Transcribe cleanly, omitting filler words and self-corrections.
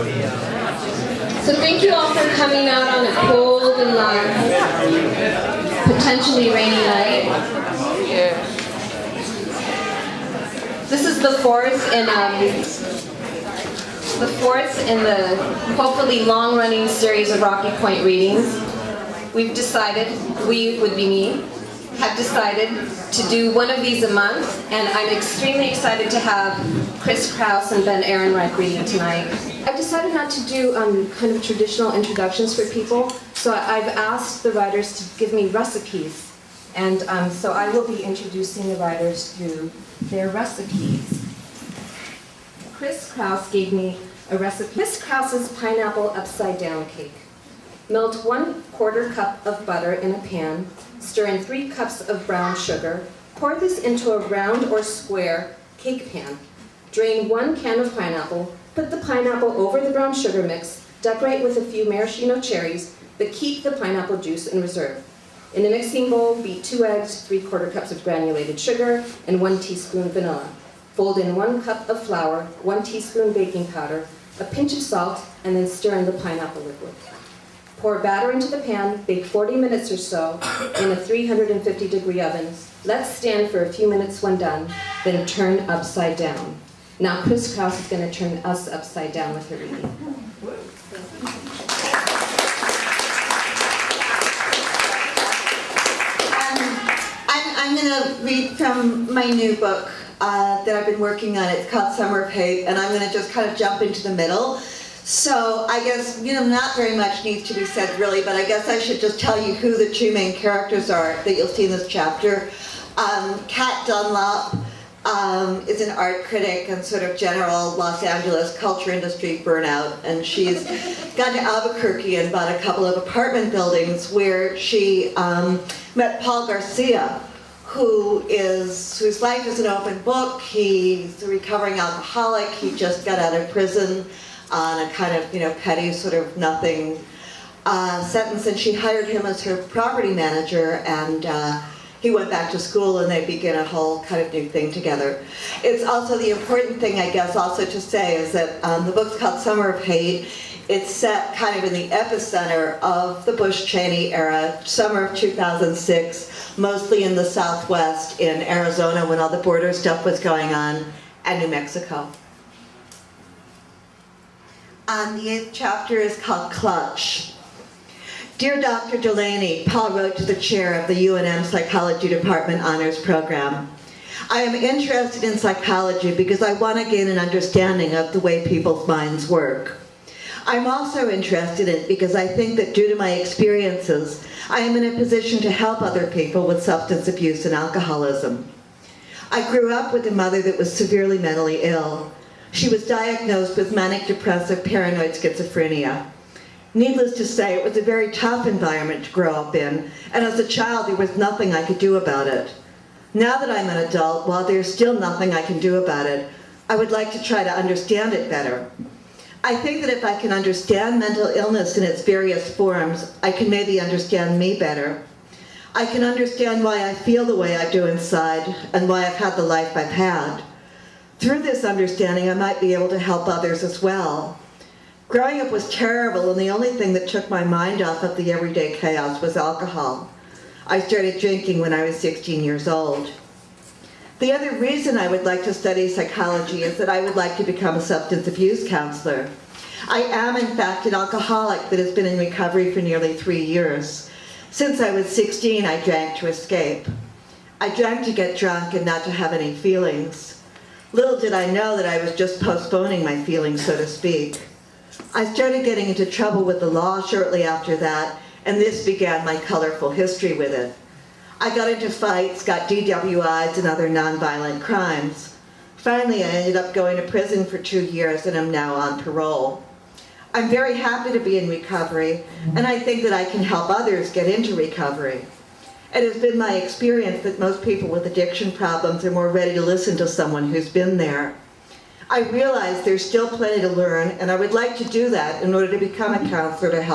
So thank you all for coming out on a cold and potentially rainy night. This is the fourth in the hopefully long-running series of Rocky Point readings. We've decided, we would be me, have decided to do one of these a month, and I'm extremely excited to have Chris Kraus and Ben Ehrenreich reading tonight. I've decided not to do kind of traditional introductions for people, so I've asked the writers to give me recipes, and so I will be introducing the writers through their recipes. Chris Kraus gave me a recipe. Chris Kraus's pineapple upside down cake. Melt 1/4 cup of butter in a pan, stir in 3 cups of brown sugar, pour this into a round or square cake pan. Drain 1 can of pineapple, put the pineapple over the brown sugar mix, decorate with a few maraschino cherries, but keep the pineapple juice in reserve. In a mixing bowl, beat 2 eggs, 3/4 cups of granulated sugar, and 1 teaspoon vanilla. Fold in 1 cup of flour, 1 teaspoon baking powder, a pinch of salt, and then stir in the pineapple liquid. Pour batter into the pan, bake 40 minutes or so in a 350-degree oven. Let stand for a few minutes when done, then turn upside down. Now Chris Kraus is going to turn us upside down with her reading. I'm going to read from my new book that I've been working on. It's called Summer of Hate, and I'm going to just kind of jump into the middle. So I guess, not very much needs to be said really, but I guess I should just tell you who the 2 main characters are that you'll see in this chapter. Kat Dunlop is an art critic and sort of general Los Angeles culture industry burnout, and she's gone to Albuquerque and bought a couple of apartment buildings where she met Paul Garcia, whose life is an open book. He's a recovering alcoholic. He just got out of prison on a kind of, petty sort of nothing sentence, and she hired him as her property manager, and he went back to school, and they begin a whole kind of new thing together. It's also the important thing, I guess, also to say is that the book's called Summer of Hate. It's set kind of in the epicenter of the Bush-Cheney era, summer of 2006, mostly in the Southwest, in Arizona, when all the border stuff was going on, and New Mexico. The 8th chapter is called Clutch. Dear Dr. Delaney, Paul wrote to the chair of the UNM Psychology Department Honors Program. I am interested in psychology because I want to gain an understanding of the way people's minds work. I'm also interested in it because I think that due to my experiences, I am in a position to help other people with substance abuse and alcoholism. I grew up with a mother that was severely mentally ill. She was diagnosed with manic depressive paranoid schizophrenia. Needless to say, it was a very tough environment to grow up in, and as a child there was nothing I could do about it. Now that I'm an adult, while there's still nothing I can do about it, I would like to try to understand it better. I think that if I can understand mental illness in its various forms, I can maybe understand me better. I can understand why I feel the way I do inside, and why I've had the life I've had. Through this understanding, I might be able to help others as well. Growing up was terrible, and the only thing that took my mind off of the everyday chaos was alcohol. I started drinking when I was 16 years old. The other reason I would like to study psychology is that I would like to become a substance abuse counselor. I am, in fact, an alcoholic that has been in recovery for nearly 3 years. Since I was 16, I drank to escape. I drank to get drunk and not to have any feelings. Little did I know that I was just postponing my feelings, so to speak. I started getting into trouble with the law shortly after that, and this began my colorful history with it. I got into fights, got DWIs and other nonviolent crimes. Finally, I ended up going to prison for 2 years and am now on parole. I'm very happy to be in recovery, and I think that I can help others get into recovery. It has been my experience that most people with addiction problems are more ready to listen to someone who's been there. I realize there's still plenty to learn, and I would like to do that in order to become a counselor to help